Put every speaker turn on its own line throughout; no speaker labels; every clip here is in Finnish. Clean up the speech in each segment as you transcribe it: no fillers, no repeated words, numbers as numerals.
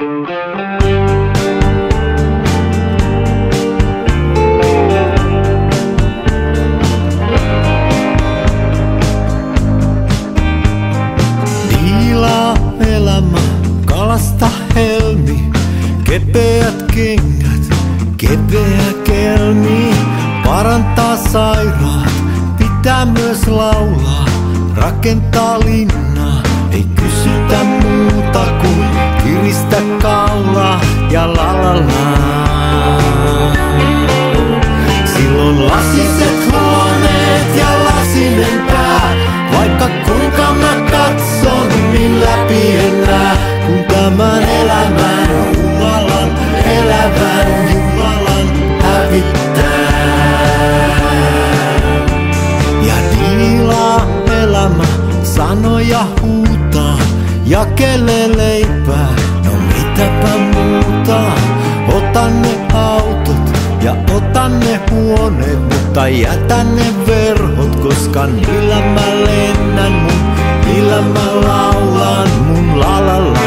Niilaa elämä, kalasta helmi, kepeät kengät, kepeä kelmi. Parantaa sairaat, pitää myös laulaa, rakentaa linnaa, ei kysytä muuta kuin kiristä kaulaa ja la la la. Silloin lasiset huoneet ja lasinen pää, vaikka kuinka mä katson, niin läpi en näe, kun tämän elämän Jumalan, elävän Jumalan hävittää. Ja niilaa elämä, sanoja huutaa, jakelee leipää, no mitäpä muuta. Otan ne autot ja otan ne huoneet, mutta jätän ne verhot, koska niillä mä lennän niillä mä laulan mun la la la.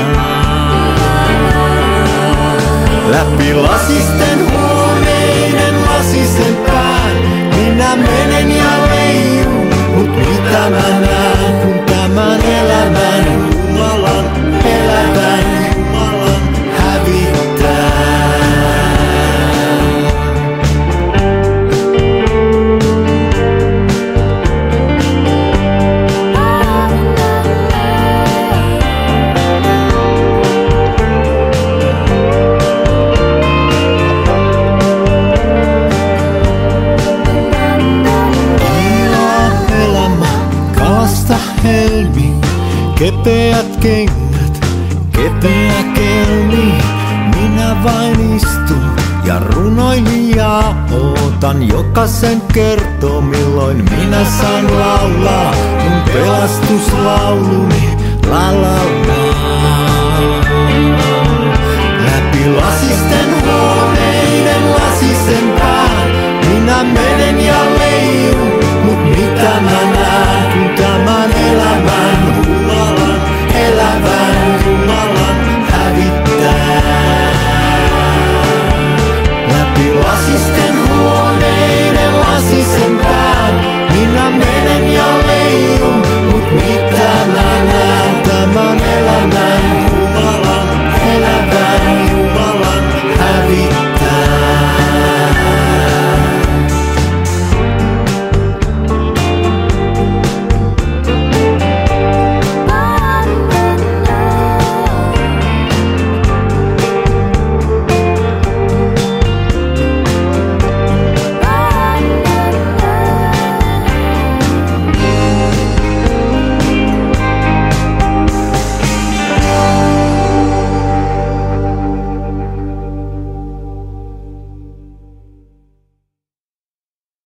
Läpi lasisten huoneiden lasisen pään, minä menen ja leijun, mut mitä mä näen, kun tämän elämän Jumalan, elävän Jumalan hävittää. Helmi, kepeät kengät, kepeä kelmi. Minä vain istun ja runoilin ja ootan, jokaisen kertoo milloin minä saan laulaa mun pelastuslauluni la la la.